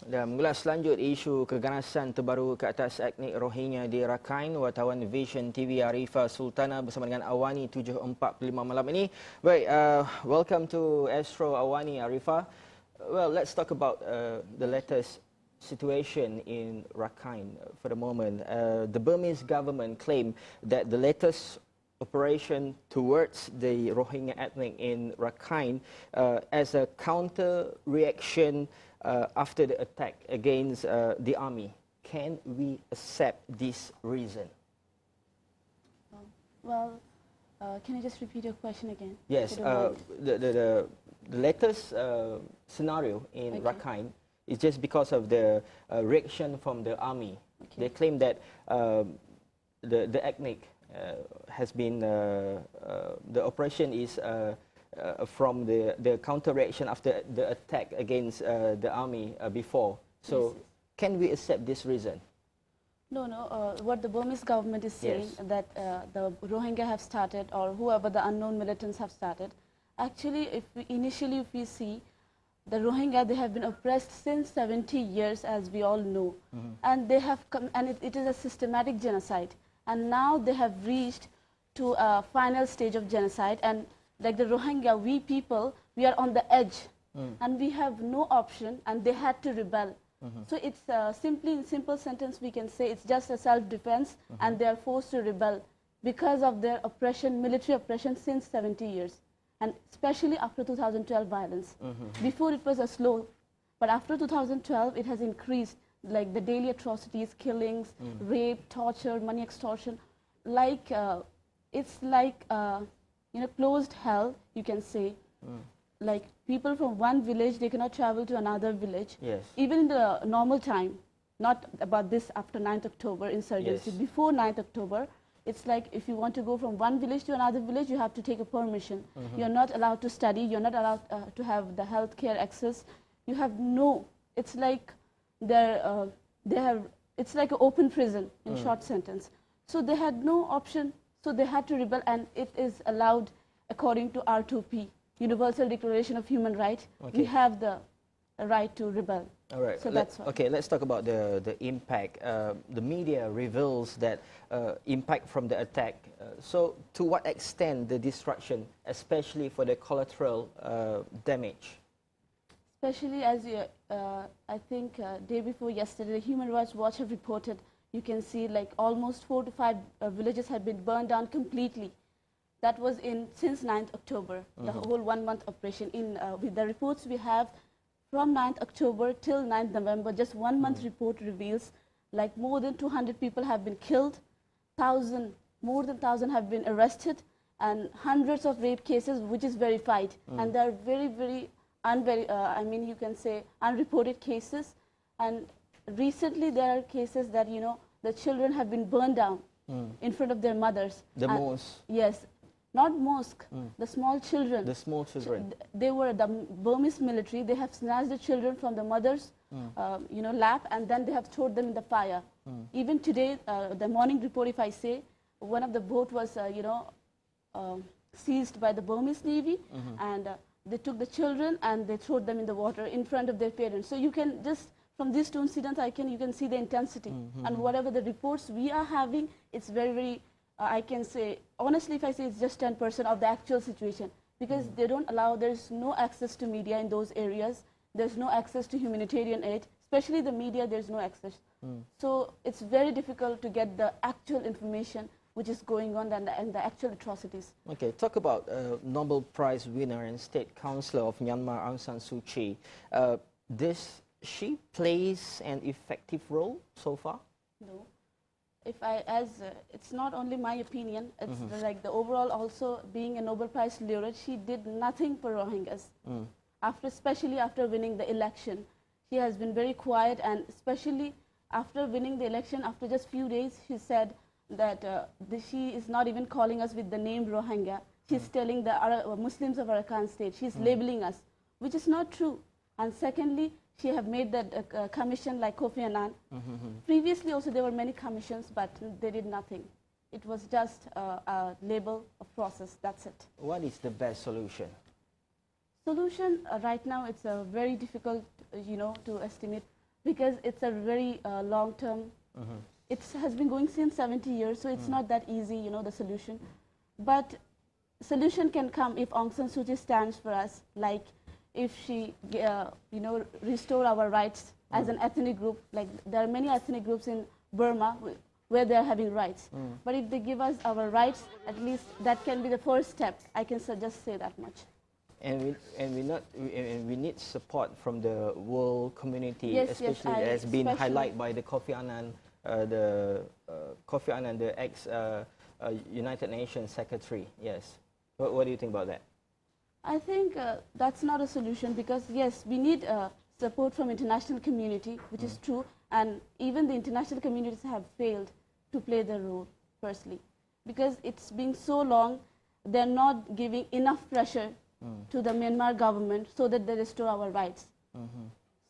Dan mengulas selanjut isu keganasan terbaru ke atas etnik Rohingya di Rakhine, wartawan Vision TV Arifa Sultana bersama dengan Awani 7.45 malam ini. Baik, welcome to Astro Awani, Arifa. Well, let's talk about the latest situation in Rakhine for the moment. The Burmese government claimed that the latest operation towards the Rohingya ethnic in Rakhine as a counter reaction after the attack against the army. Can we accept this reason? Well, can you just repeat your question again? Yes, the latest scenario in Rakhine is just because of the reaction from the army. Okay. They claim that the ethnic has been, the operation is from the counter reaction after the attack against the army before. So, yes. Can we accept this reason? No. What the Burmese government is saying, yes, that the Rohingya have started, or whoever the unknown militants have started. Actually, initially if we see, the Rohingya, they have been oppressed since 70 years, as we all know, and they have come, and it is a systematic genocide. And now they have reached to a final stage of genocide, and like the Rohingya, we people, we are on the edge, and we have no option, and they had to rebel. So it's simply, in simple sentence, we can say it's just a self-defense, and they are forced to rebel because of their oppression, military oppression since 70 years, and especially after 2012 violence. Before it was a slow, but after 2012 it has increased, like the daily atrocities, killings, rape, torture, money extortion, like it's like closed hell, you can say. Like people from one village, they cannot travel to another village. Yes. Even in the normal time, not about this after 9th October insurgency. Yes. Before 9th October, it's like if you want to go from one village to another village, you have to take a permission. You're not allowed to study. You're not allowed to have the health care access. You have no. It's like it's like an open prison in short sentence. So they had no option. So they had to rebel, and it is allowed according to R2P, Universal Declaration of Human Rights. Okay. We have the right to rebel. All right. So that's why. Okay, let's talk about the impact. The media reveals that impact from the attack. So to what extent the destruction, especially for the collateral damage? Especially as I think day before yesterday, Human Rights Watch have reported, you can see like almost 4 to 5 villages have been burned down completely. That was since 9th October, the whole 1 month operation. With the reports we have from 9th October till 9th November, just 1 month report reveals like more than 200 people have been killed, more than 1,000 have been arrested, and hundreds of rape cases which is verified. And they are very I mean, you can say unreported cases, and recently there are cases that the children have been burned down in front of their mothers. The mosque. Yes, not mosque. The small children. The small children. They were the Burmese military. They have snatched the children from the mother's, lap, and then they have thrown them in the fire. Even today, the morning report, if I say, one of the boat was, seized by the Burmese Navy, and they took the children and they threw them in the water in front of their parents. So you can just, from these two incidents, you can see the intensity. And whatever the reports we are having, it's very, I can say, honestly, if I say it's just 10% of the actual situation, because they don't allow, there's no access to media in those areas. There's no access to humanitarian aid, especially the media, there's no access. So it's very difficult to get the actual information which is going on and the actual atrocities. Okay, talk about Nobel Prize winner and State Councillor of Myanmar, Aung San Suu Kyi. She plays an effective role so far? No. It's not only my opinion, it's like the overall also being a Nobel Prize laureate, she did nothing for Rohingyas. Especially after winning the election. She has been very quiet, and especially after winning the election, after just few days, she said that she is not even calling us with the name Rohingya. She's telling the Muslims of Arakan state, she's labeling us, which is not true. And secondly, she have made that commission like Kofi Annan. Previously also there were many commissions, but they did nothing. It was just a label, a process, that's it. What is the best solution? Solution right now, it's very difficult, to estimate. because it's a very long term. It has been going since 70 years, so it's not that easy, you know, the solution. But solution can come if Aung San Suu Kyi stands for us, like if she, you know, restore our rights as an ethnic group. Like there are many ethnic groups in Burma where they are having rights. But if they give us our rights, at least that can be the first step. I can just say that much. And we need support from the world community, Yes, especially yes, as been highlighted by the Kofi Annan, the ex United Nations Secretary. Yes. What do you think about that? I think that's not a solution, because yes, we need support from international community, which is true, and even the international communities have failed to play their role firstly, because it's been so long. They're not giving enough pressure to the Myanmar government so that they restore our rights.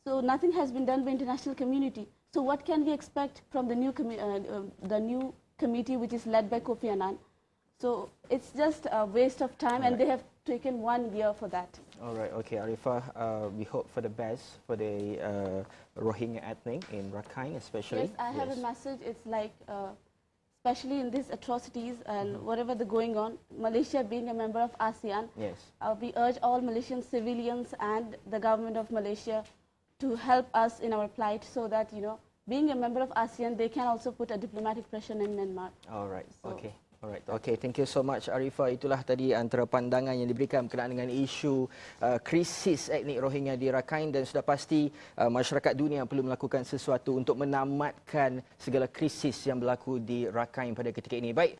So nothing has been done by international community. So what can we expect from the new committee which is led by Kofi Annan? So it's just a waste of time, and they have taken 1 year for that. All right, okay, Arifa, we hope for the best for the Rohingya ethnic in Rakhine especially. Yes, I have a message. It's like, especially in these atrocities and whatever the going on, Malaysia being a member of ASEAN, we urge all Malaysian civilians and the government of Malaysia to help us in our plight, so that, you know, being a member of ASEAN, they can also put a diplomatic pressure in Myanmar. All right, okay. Alright, okay, thank you so much Arifa. Itulah tadi antara pandangan yang diberikan berkenaan dengan isu krisis etnik Rohingya di Rakhine, dan sudah pasti masyarakat dunia perlu melakukan sesuatu untuk menamatkan segala krisis yang berlaku di Rakhine pada ketika ini. Baik.